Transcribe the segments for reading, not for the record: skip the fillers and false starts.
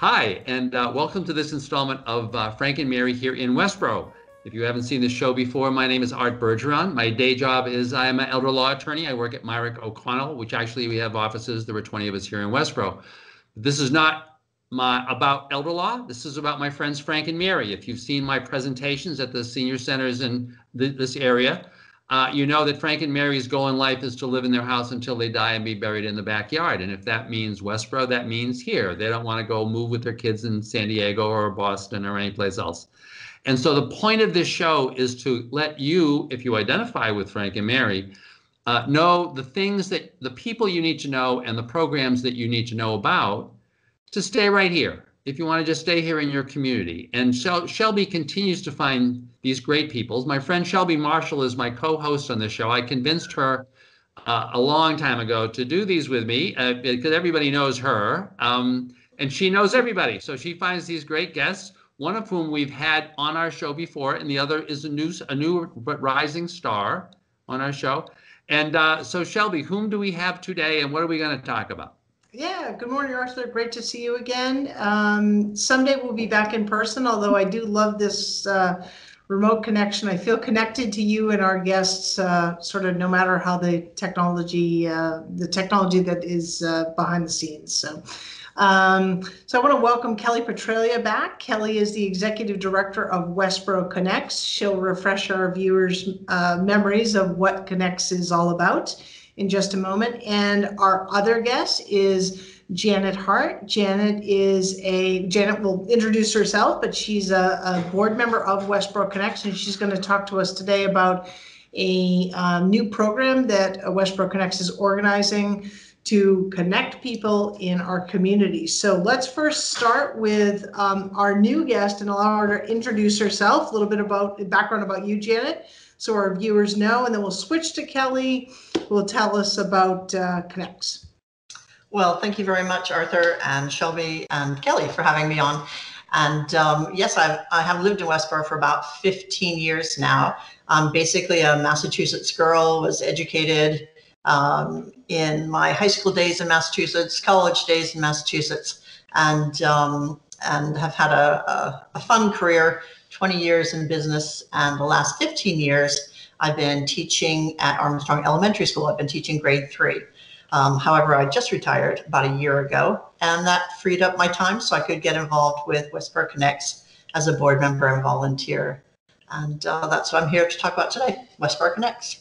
Hi, and welcome to this installment of Frank and Mary here in Westborough. If you haven't seen this show before, my name is Art Bergeron. My day job is I'm an elder law attorney. I work at Myrick O'Connell, which actually we have offices. There were 20 of us here in Westborough. This is not about elder law. This is about my friends Frank and Mary. If you've seen my presentations at the senior centers in this area, you know that Frank and Mary's goal in life is to live in their house until they die and be buried in the backyard. And if that means Westborough, that means here. They don't want to go move with their kids in San Diego or Boston or anyplace else. And so the point of this show is to let you, if you identify with Frank and Mary, know the things that the people you need to know and the programs that you need to know about to stay right here. If you want to just stay here in your community. And Shelby continues to find these great people. My friend Shelby Marshall is my co-host on this show. I convinced her a long time ago to do these with me because everybody knows her and she knows everybody. So she finds these great guests, one of whom we've had on our show before, and the other is a new but rising star on our show. And so Shelby, whom do we have today and what are we going to talk about? Yeah, good morning, Arthur. Great to see you again. Someday we'll be back in person, although I do love this remote connection. I feel connected to you and our guests, sort of no matter how the technology that is behind the scenes. So I want to welcome Kelley Petralia back. Kelley is the Executive Director of Westborough Connects. She'll refresh our viewers' memories of what Connects is all about in just a moment. And our other guest is Janet Hart. Janet will introduce herself, but she's a board member of Westborough Connects, and she's going to talk to us today about a new program that Westborough Connects is organizing to connect people in our community. So let's first start with our new guest and allow her to introduce herself, a little bit about background about you, Janet, so our viewers know, and then we'll switch to Kelley, who will tell us about Connects. Well, thank you very much, Arthur and Shelby and Kelley, for having me on. And yes, I have lived in Westborough for about 15 years now. I'm basically a Massachusetts girl, was educated in my high school days in Massachusetts, college days in Massachusetts, and have had a fun career. 20 years in business, and the last 15 years I've been teaching at Armstrong Elementary School. I've been teaching grade 3. However, I just retired about a year ago, and that freed up my time so I could get involved with Westborough Connects as a board member and volunteer. And that's what I'm here to talk about today, Westborough Connects.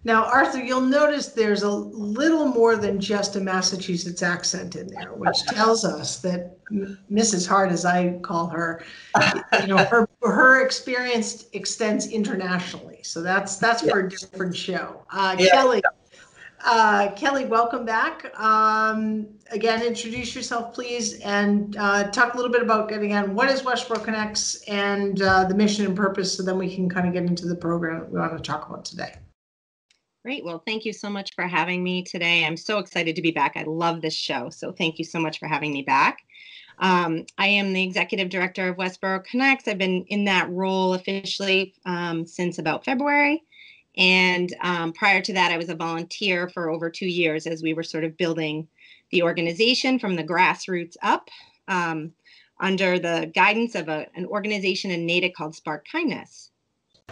Now, Arthur, you'll notice there's a little more than just a Massachusetts accent in there, which tells us that Mrs. Hart, as I call her, her experience extends internationally. So that's for a different show. Kelley, welcome back. Again, introduce yourself, please, and talk a little bit about getting on what is Westborough Connects and the mission and purpose, so then we can kind of get into the program that we want to talk about today. Great. Well, thank you so much for having me today. I'm so excited to be back. I love this show. So thank you so much for having me back. I am the Executive Director of Westborough Connects. I've been in that role officially since about February. And prior to that, I was a volunteer for over 2 years as we were sort of building the organization from the grassroots up under the guidance of an organization in Natick called Spark Kindness.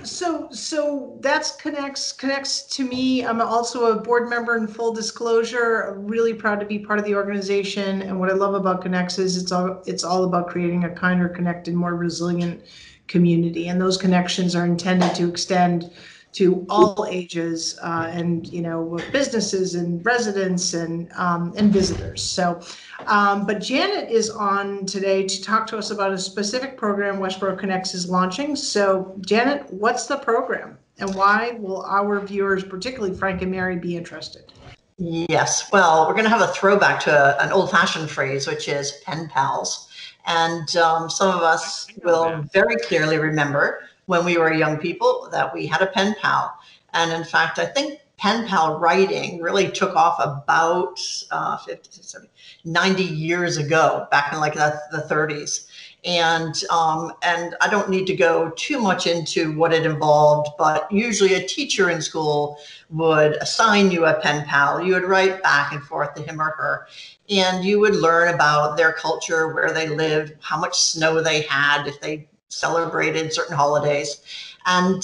So that's Connects to me. I'm also a board member in full disclosure. I'm really proud to be part of the organization. And what I love about Connects is it's all about creating a kinder, connected, more resilient community. And those connections are intended to extend to all ages, and businesses and residents and visitors. So, but Janet is on today to talk to us about a specific program Westborough Connects is launching. So, Janet, what's the program, and why will our viewers, particularly Frank and Mary, be interested? Yes, well, we're going to have a throwback to an old-fashioned phrase, which is pen pals, and some of us will very clearly remember when we were young people that we had a pen pal. And in fact, I think pen pal writing really took off about 50, 70, 90 years ago, back in like the 30s. And I don't need to go too much into what it involved, but usually a teacher in school would assign you a pen pal. You would write back and forth to him or her, and you would learn about their culture, where they lived, how much snow they had, if they celebrated certain holidays. And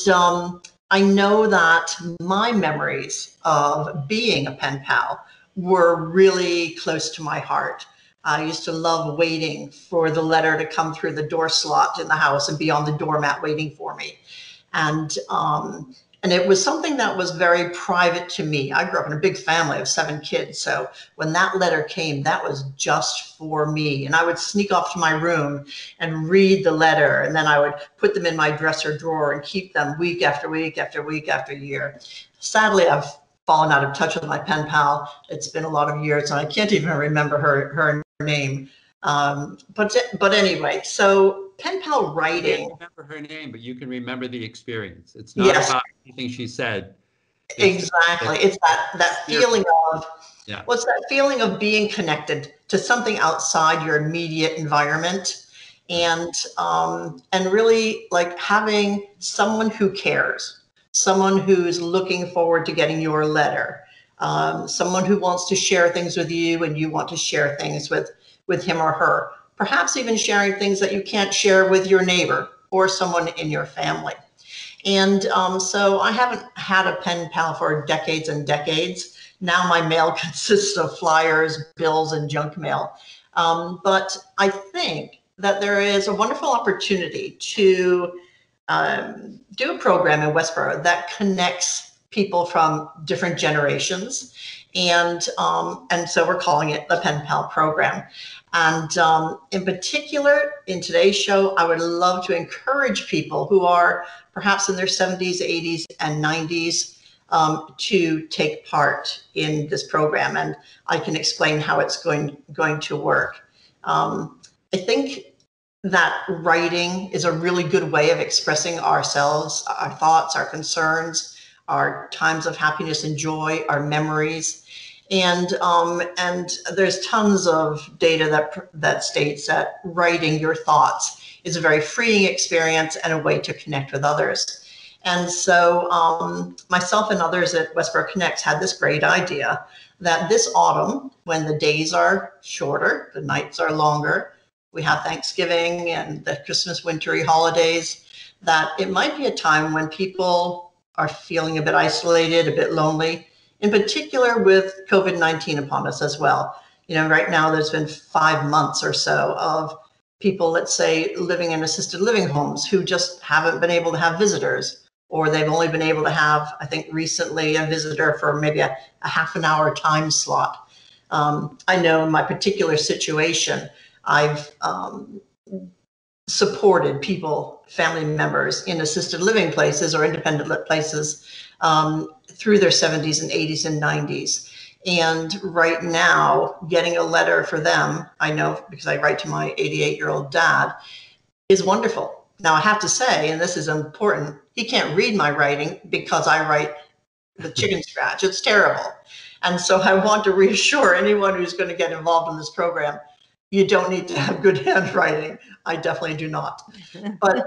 I know that my memories of being a pen pal were really close to my heart. I used to love waiting for the letter to come through the door slot in the house and be on the doormat waiting for me. And it was something that was very private to me. I grew up in a big family of 7 kids. So when that letter came, that was just for me. And I would sneak off to my room and read the letter. And then I would put them in my dresser drawer and keep them week after week after week after year. Sadly, I've fallen out of touch with my pen pal. It's been a lot of years and I can't even remember her name. But anyway, so pen pal writing. You can't remember her name, but you can remember the experience. It's not about anything she said. Exactly. It's that feeling of, what's that feeling of being connected to something outside your immediate environment, and really like having someone who cares, someone who's looking forward to getting your letter, someone who wants to share things with you and you want to share things with him or her, perhaps even sharing things that you can't share with your neighbor or someone in your family. And so I haven't had a pen pal for decades and decades. Now my mail consists of flyers, bills, and junk mail. But I think that there is a wonderful opportunity to do a program in Westborough that connects people from different generations. And so we're calling it the Pen Pal program. And in particular, in today's show, I would love to encourage people who are perhaps in their 70s, 80s, and 90s to take part in this program. And I can explain how it's going to work. I think that writing is a really good way of expressing ourselves, our thoughts, our concerns, our times of happiness and joy, our memories. And there's tons of data that states that writing your thoughts is a very freeing experience and a way to connect with others. And so myself and others at Westborough Connects had this great idea that this autumn, when the days are shorter, the nights are longer, we have Thanksgiving and the Christmas wintry holidays, that it might be a time when people are feeling a bit isolated, a bit lonely, in particular with COVID-19 upon us as well. You know, right now there's been 5 months or so of people, let's say, living in assisted living homes who just haven't been able to have visitors, or they've only been able to have, I think recently, a visitor for maybe a half an hour time slot. I know in my particular situation, I've supported people, family members in assisted living places or independent places through their 70s and 80s and 90s. And right now, getting a letter for them, I know because I write to my 88-year-old dad, is wonderful. Now, I have to say, and this is important, he can't read my writing because I write with chicken scratch. It's terrible. And so I want to reassure anyone who's going to get involved in this program, you don't need to have good handwriting. I definitely do not. But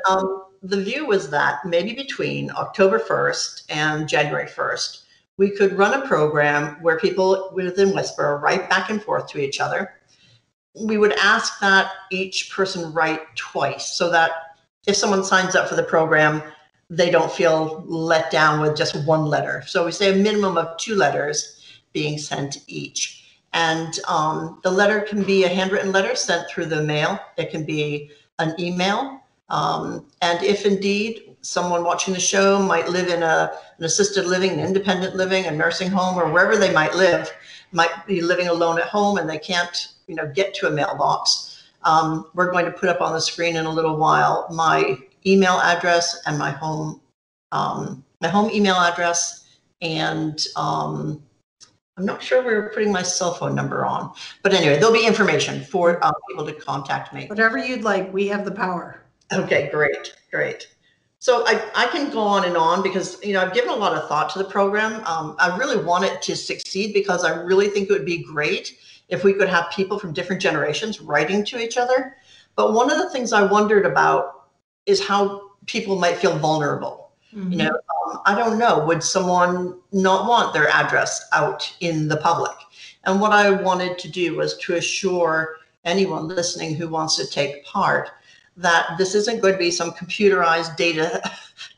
the view was that maybe between October 1st and January 1st, we could run a program where people within Westborough write back and forth to each other. We would ask that each person write twice so that if someone signs up for the program, they don't feel let down with just one letter. So we say a minimum of 2 letters being sent each. And the letter can be a handwritten letter sent through the mail. It can be an email. And if indeed someone watching the show might live in an assisted living, an independent living, a nursing home, or wherever they might live, might be living alone at home and they can't, get to a mailbox. We're going to put up on the screen in a little while my email address and my home email address, and I'm not sure we were putting my cell phone number on, but anyway, there'll be information for people to contact me. Whatever you'd like, we have the power. Okay, great. So I can go on and on because, I've given a lot of thought to the program. I really want it to succeed because I really think it would be great if we could have people from different generations writing to each other. But one of the things I wondered about is how people might feel vulnerable. Mhm. You know, I don't know, would someone not want their address out in the public? And what I wanted to do was to assure anyone listening who wants to take part that this isn't going to be some computerized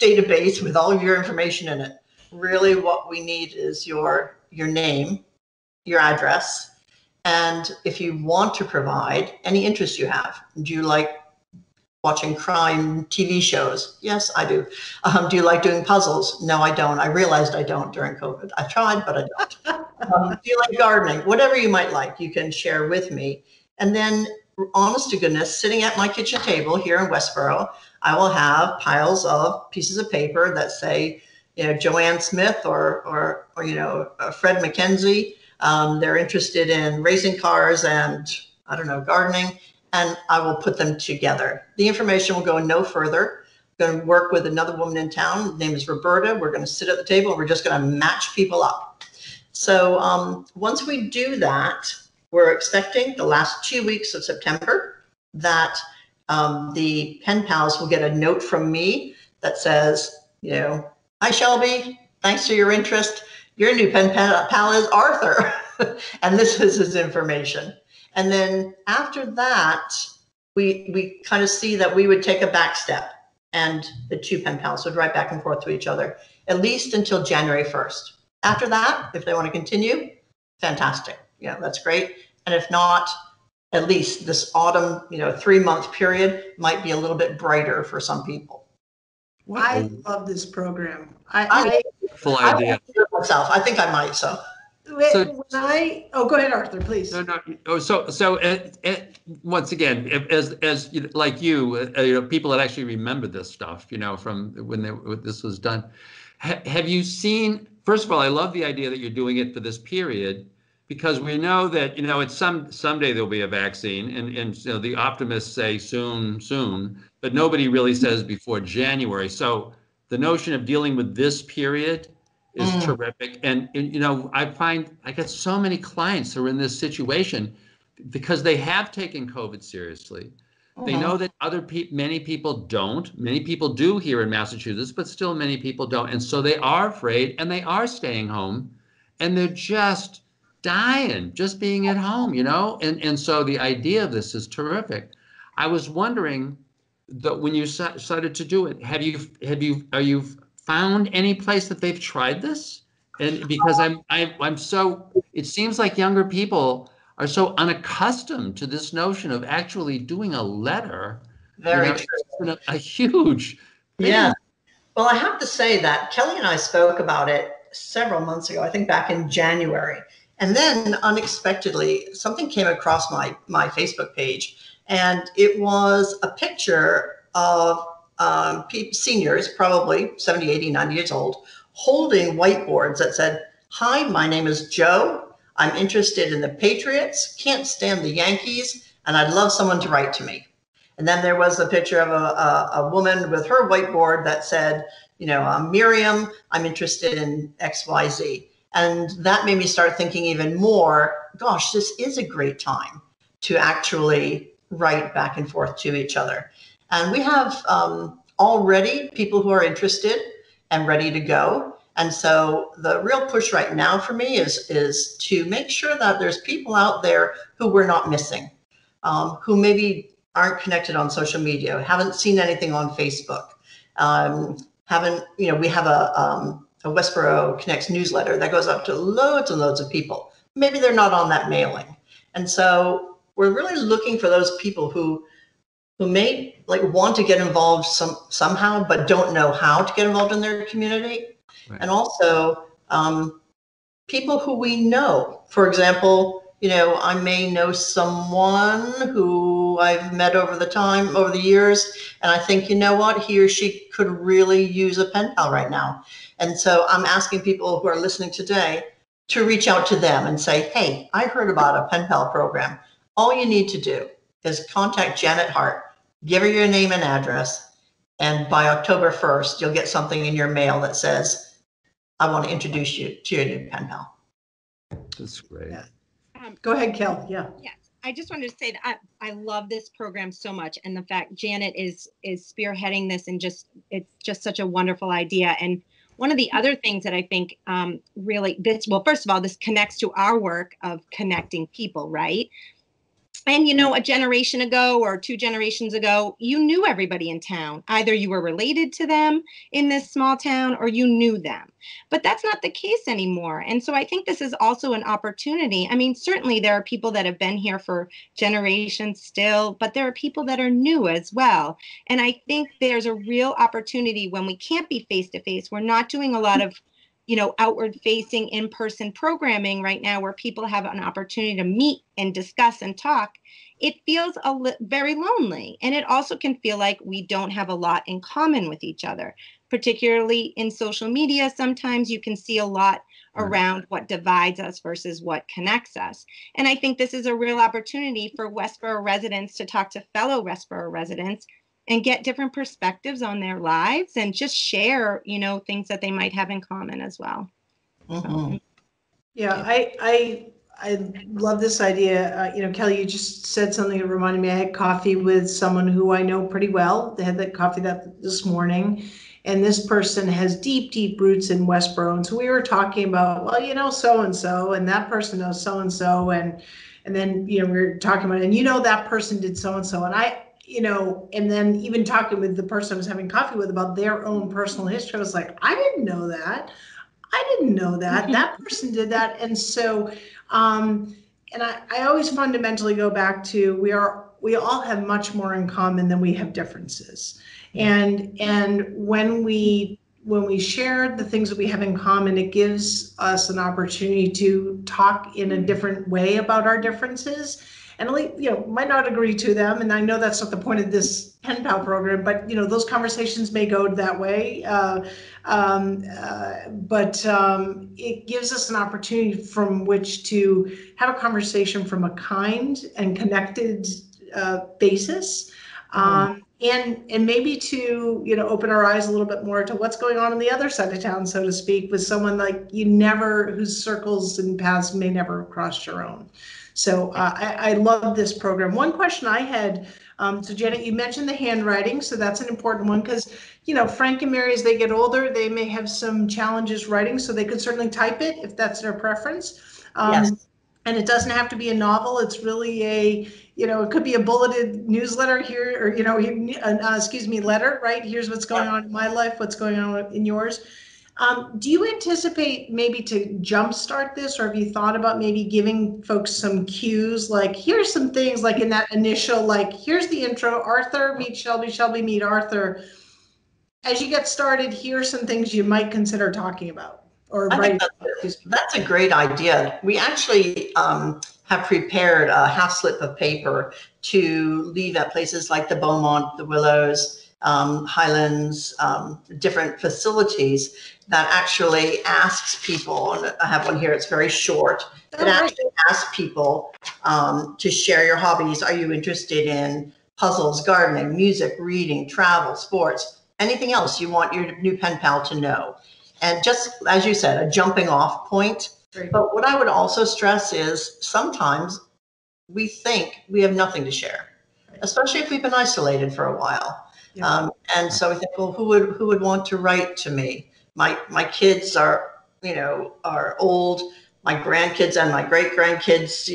database with all of your information in it. Really what we need is your name, your address, and if you want to provide any interest you have. Do you like watching crime TV shows? Yes, I do. Do you like doing puzzles? No, I don't. I realized I don't during COVID. I tried, but I don't. Do you like gardening? Whatever you might like, you can share with me. And then, honest to goodness, sitting at my kitchen table here in Westborough, I will have piles of pieces of paper that say, you know, Joanne Smith or you know, Fred McKenzie. They're interested in racing cars and, I don't know, gardening, and I will put them together. The information will go no further. I'm going to work with another woman in town. Her name is Roberta. We're going to sit at the table. We're just going to match people up. So once we do that, we're expecting the last 2 weeks of September that the pen pals will get a note from me that says, you know, hi, Shelby, thanks for your interest. Your new pen pal is Arthur, and this is his information. And then after that, we kind of see that we would take a back step, and the two pen pals would write back and forth to each other, at least until January 1st. After that, if they want to continue, fantastic. Yeah, that's great. And if not, at least this autumn, you know, 3-month period might be a little bit brighter for some people. I love this program. Full idea. Myself, I think I might. So go ahead, Arthur, please. No. Oh, so once again, as you know, like you know, people that actually remember this stuff, you know, from when this was done. Have you seen? First of all, I love the idea that you're doing it for this period, because we know that, you know, it's someday there'll be a vaccine, and you know, the optimists say soon, but nobody really says before January. So the notion of dealing with this period is terrific. And you know, I find I get so many clients who are in this situation because they have taken COVID seriously. They know that many people don't. Many people do here in Massachusetts, but still many people don't. And so they are afraid, and they are staying home, and they're just dying, just being at home, you know? And so the idea of this is terrific. I was wondering that when you decided to do it, are you found any place that they've tried this? And because I'm so, it seems like younger people are so unaccustomed to this notion of actually doing a letter. very true. It's been a huge thing. Yeah. Well, I have to say that Kelley and I spoke about it several months ago, I think back in January. And then unexpectedly, something came across my Facebook page, and it was a picture of seniors, probably 70, 80, 90 years old, holding whiteboards that said, hi, my name is Joe. I'm interested in the Patriots, can't stand the Yankees, and I'd love someone to write to me. And then there was a picture of a woman with her whiteboard that said, you know, Miriam, I'm interested in XYZ. And that made me start thinking even more, gosh, this is a great time to actually write back and forth to each other. And we have already people who are interested and ready to go. And so the real push right now for me is to make sure that there's people out there who we're not missing, who maybe aren't connected on social media, haven't seen anything on Facebook, haven't, you know, we have a Westborough Connects newsletter that goes up to loads and loads of people. Maybe they're not on that mailing. And so we're really looking for those people who may like want to get involved somehow, but don't know how to get involved in their community. Right. And also people who we know. For example, you know, I may know someone who I've met over the years, and I think, you know what, he or she could really use a pen pal right now. And so I'm asking people who are listening today to reach out to them and say, hey, I heard about a pen pal program. All you need to do is contact Janet Hart, give her your name and address, and by October 1st, you'll get something in your mail that says, I want to introduce you to your new pen pal. That's great. Yeah. Go ahead, Kel. Yeah. Yes. I just wanted to say that I love this program so much, and the fact Janet is spearheading this, and it's just such a wonderful idea. And one of the other things that I think really first of all, this connects to our work of connecting people, right? And, a generation ago or 2 generations ago, you knew everybody in town. Either you were related to them in this small town or you knew them. But that's not the case anymore. And so I think this is also an opportunity. I mean, certainly there are people that have been here for generations still, but there are people that are new as well. And I think there's a real opportunity when we can't be face to face. We're not doing a lot of outward facing in-person programming right now where people have an opportunity to meet and discuss and talk. It feels very lonely. And it also can feel like we don't have a lot in common with each other, particularly in social media. Sometimes you can see a lot around what divides us versus what connects us. And I think this is a real opportunity for Westborough residents to talk to fellow Westborough residents and get different perspectives on their lives and just share, things that they might have in common as well. Mm-hmm. Yeah, I love this idea. Kelley, you just said something that reminded me. I had coffee with someone who I know pretty well. They had that coffee this morning, and this person has deep, deep roots in Westborough. And so we were talking about, well, so-and-so, and that person knows so-and-so, and then, we were talking about, and that person did so-and-so, and and then even talking with the person I was having coffee with about their own personal history, I was like, I didn't know that. That person did that. And so, and I always fundamentally go back to, we all have much more in common than we have differences. And when we share the things that we have in common, it gives us an opportunity to talk in a different way about our differences. And might not agree to them, and I know that's not the point of this pen pal program, but those conversations may go that way. But it gives us an opportunity from which to have a conversation from a kind and connected basis, and maybe to open our eyes a little bit more to what's going on the other side of town, so to speak, with someone like whose circles and paths may never have crossed your own. So I love this program. One question I had, so Janet, you mentioned the handwriting, so that's an important one because, Frank and Mary, as they get older, they may have some challenges writing, so they could certainly type it if that's their preference. Yes. And it doesn't have to be a novel. It's really it could be a bulleted newsletter here, or, letter, right? Here's what's going on in my life, what's going on in yours. Do you anticipate maybe to jumpstart this, or have you thought about maybe giving folks some cues, like here's some things like in that initial, like here's the intro, Arthur meet Shelby, Shelby meet Arthur. As you get started, here's some things you might consider talking about or writing. That's a great idea. We actually have prepared a half slip of paper to leave at places like the Beaumont, the Willows, Highlands, different facilities that actually asks people, and I have one here, it's very short, it actually asks people to share your hobbies. Are you interested in puzzles, gardening, music, reading, travel, sports, anything else you want your new pen pal to know? And just as you said, a jumping off point. But what I would also stress is sometimes we think we have nothing to share, especially if we've been isolated for a while. Yeah. And so we think, well, who would want to write to me? My kids are old. My grandkids and my great grandkids,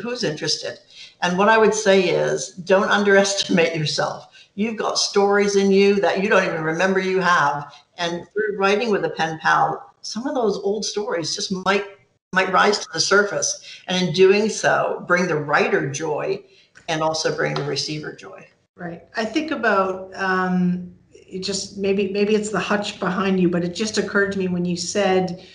who's interested? And what I would say is, don't underestimate yourself. You've got stories in you that you don't even remember you have. And through writing with a pen pal, some of those old stories just might rise to the surface. And in doing so, bring the writer joy and also bring the receiver joy. Right. I think about it just maybe it's the hutch behind you, but it just occurred to me when you said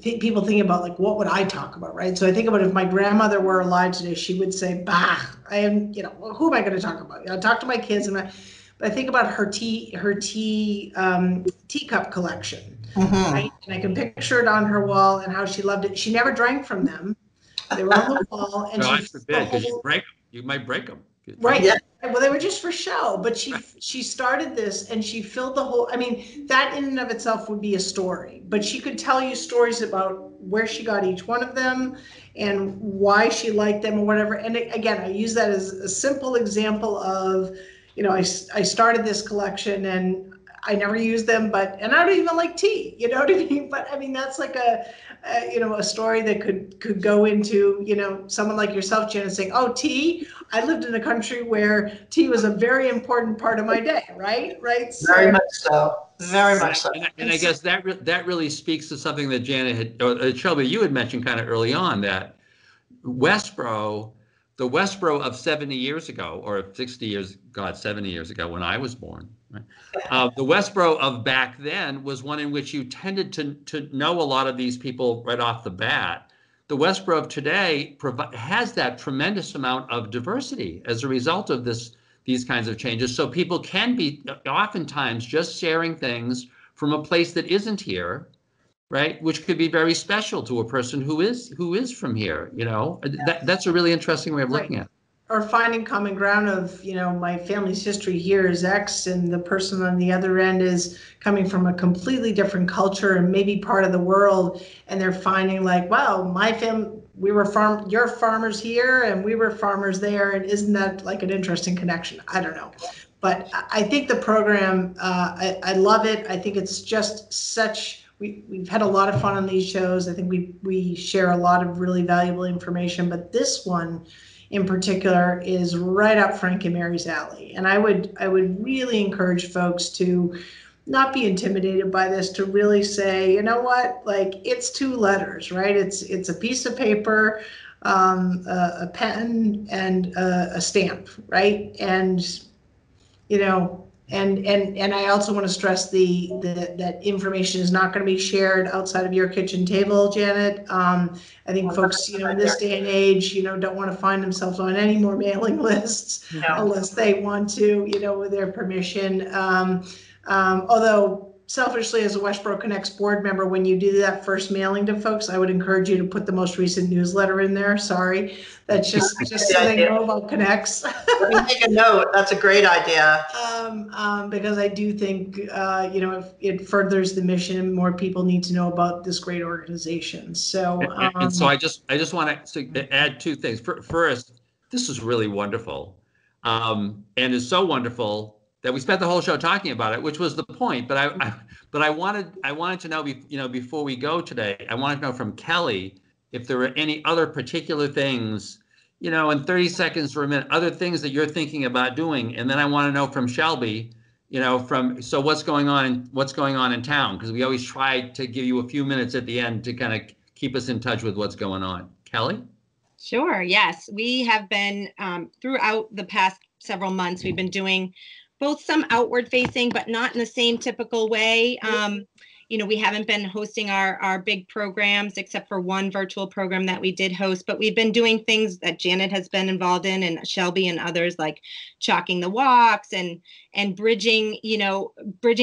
people think about like, what would I talk about, right? So I think about if my grandmother were alive today, she would say, bah, I am, who am I going to talk about? I talk to my kids, but I think about her teacup collection, right? And I can picture it on her wall and how she loved it. She never drank from them. They were on the wall, and I forbid, because you might break them. Right. Yeah. Well, they were just for show, but she started this and she filled the whole, I mean, that in and of itself would be a story, but she could tell you stories about where she got each one of them and why she liked them or whatever. And again, I use that as a simple example of, I started this collection and I never use them, and I don't even like tea, you know what I mean? But I mean, that's like a story that could go into, someone like yourself, Janet, saying, oh, tea, I lived in a country where tea was a very important part of my day, right? Right. Very much so. Very much so. And I guess that really speaks to something that Janet had, or Shelby, you had mentioned kind of early on, that Westborough, the Westborough of 70 years ago, or 60 years, 70 years ago when I was born, right? The Westborough of back then was one in which you tended to know a lot of these people right off the bat. The Westborough of today has that tremendous amount of diversity as a result of these kinds of changes. So people can be oftentimes just sharing things from a place that isn't here, right? Which could be very special to a person who is from here. That's a really interesting way of looking at it. Or finding common ground of, my family's history here is X and the person on the other end is coming from a completely different culture and maybe part of the world. And they're finding like, wow, my family, you're farmers here and we were farmers there. And isn't that like an interesting connection? I don't know. But I think the program, I love it. I think it's just we've had a lot of fun on these shows. I think we share a lot of really valuable information, but this one in particular is right up Frank and Mary's alley. And I would really encourage folks to not be intimidated by this, to really say, you know what, like it's 2 letters, right? It's a piece of paper, a pen, and a stamp, right? And and I also want to stress that information is not going to be shared outside of your kitchen table, Janet. I think folks, in this day and age, don't want to find themselves on any more mailing lists unless they want to, with their permission. Although selfishly, as a Westborough Connects board member, when you do that first mailing to folks, I would encourage you to put the most recent newsletter in there. Sorry, that's just so they know about Connects. Let me make a note. That's a great idea. Because I do think, if it furthers the mission, more people need to know about this great organization. So, and so I just want to add 2 things. First, this is really wonderful, and it's so wonderful that we spent the whole show talking about it, which was the point. But I wanted to know, before we go today, I wanted to know from Kelley if there were any other particular things, in 30 seconds or a minute, other things that you're thinking about doing. And then I want to know from Shelby, so what's going on in town? Because we always try to give you a few minutes at the end to kind of keep us in touch with what's going on. Kelley? Sure. Yes, we have been throughout the past several months, we've been doing both some outward facing, but not in the same typical way. We haven't been hosting our big programs except for one virtual program that we did host, but we've been doing things that Janet has been involved in, and Shelby and others, like chalking the walks and bridging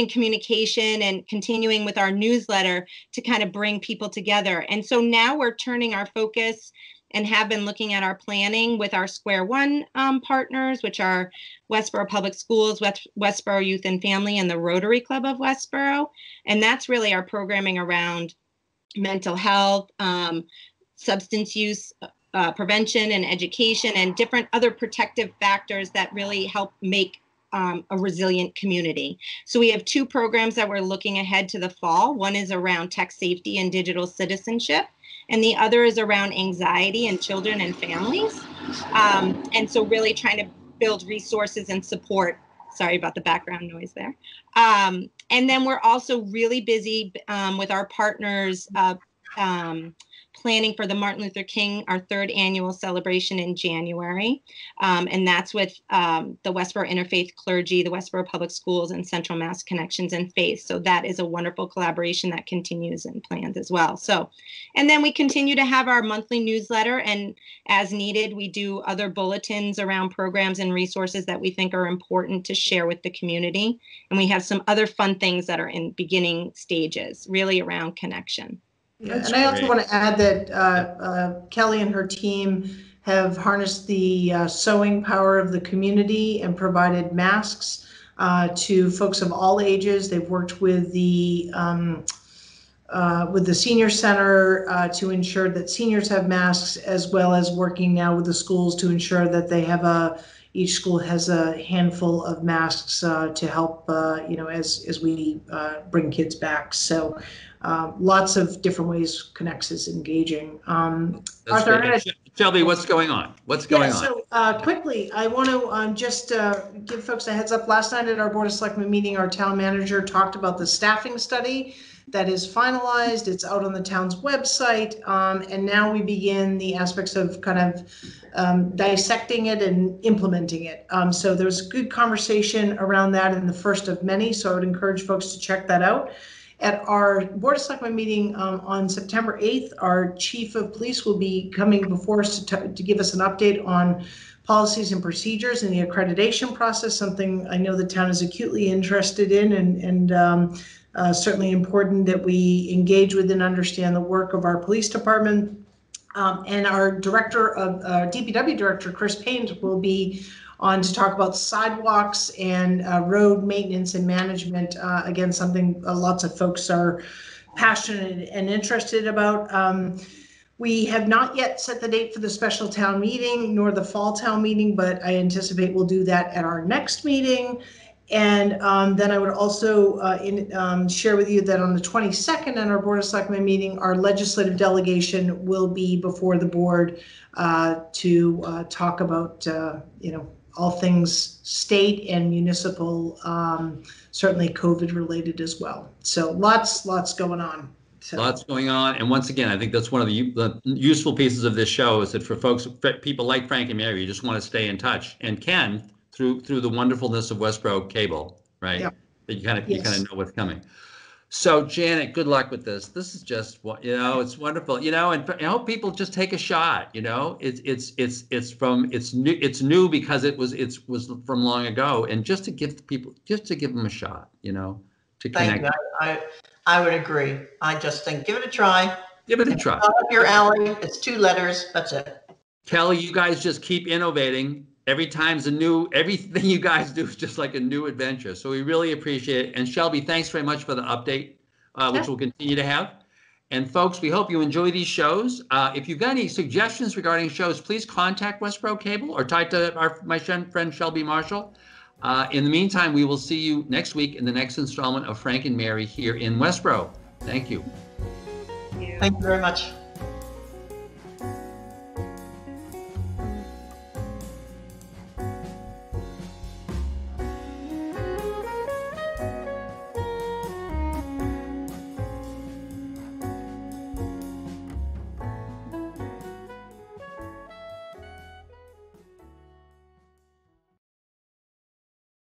communication and continuing with our newsletter to kind of bring people together. And so now we're turning our focus and have been looking at our planning with our Square One partners, which are Westborough Public Schools, Westborough Youth and Family, and the Rotary Club of Westborough. And that's really our programming around mental health, substance use prevention and education, and different other protective factors that really help make a resilient community. So we have 2 programs that we're looking ahead to the fall. One is around tech safety and digital citizenship, and the other is around anxiety in children and families. And so really trying to build resources and support. Sorry about the background noise there. And then we're also really busy with our partners planning for the Martin Luther King, our 3rd annual celebration in January. And that's with the Westborough Interfaith Clergy, the Westborough Public Schools, and Central Mass Connections and Faith. So that is a wonderful collaboration that continues and planned as well. So, and then we continue to have our monthly newsletter, and as needed, we do other bulletins around programs and resources that we think are important to share with the community. And we have some other fun things that are in beginning stages, really around connection. Yeah, and I also want to add that Kelley and her team have harnessed the sewing power of the community and provided masks to folks of all ages. They've worked with the senior center to ensure that seniors have masks, as well as working now with the schools to ensure that they have each school has a handful of masks to help, as we bring kids back. So lots of different ways Connects is engaging. Arthur, Shelby, what's going on? What's going on? So quickly, I want to just give folks a heads up. Last night at our Board of Selectmen meeting, our town manager talked about the staffing study that is finalized. It's out on the town's website. And now we begin the aspects of kind of dissecting it and implementing it. So there's good conversation around that in the first of many. So I would encourage folks to check that out. At our Board of Selectmen meeting on September 8th, our Chief of Police will be coming before us to give us an update on policies and procedures and the accreditation process, something I know the town is acutely interested in, and certainly important that we engage with and understand the work of our police department. And our DPW director, Chris Payne, will be on to talk about sidewalks and road maintenance and management. Again, something lots of folks are passionate and interested about. We have not yet set the date for the special town meeting nor the fall town meeting, but I anticipate we'll do that at our next meeting. And then I would also share with you that on the 22nd at our Board of Selectmen meeting, our legislative delegation will be before the board to talk about, all things state and municipal, certainly COVID related as well. So lots going on. So. Lots going on. And once again, I think that's one of the useful pieces of this show is that for people like Frank and Mary, you just want to stay in touch and can through the wonderfulness of Westborough cable, right? Yep. That you kind of know what's coming. So Janet, good luck with this. This is just it's wonderful, and I hope people just take a shot. It's new because it was from long ago, and just to give them a shot, to connect. Thank you. I would agree. I just think give it a try. Give it a try. It's not up your alley. It's 2 letters. That's it. Kelley, you guys just keep innovating. Everything you guys do is just like a new adventure. So we really appreciate it. And Shelby, thanks very much for the update, which we'll continue to have. And folks, we hope you enjoy these shows. If you've got any suggestions regarding shows, please contact Westborough Cable or talk to my friend Shelby Marshall. In the meantime, we will see you next week in the next installment of Frank and Mary here in Westborough. Thank you. Thank you very much.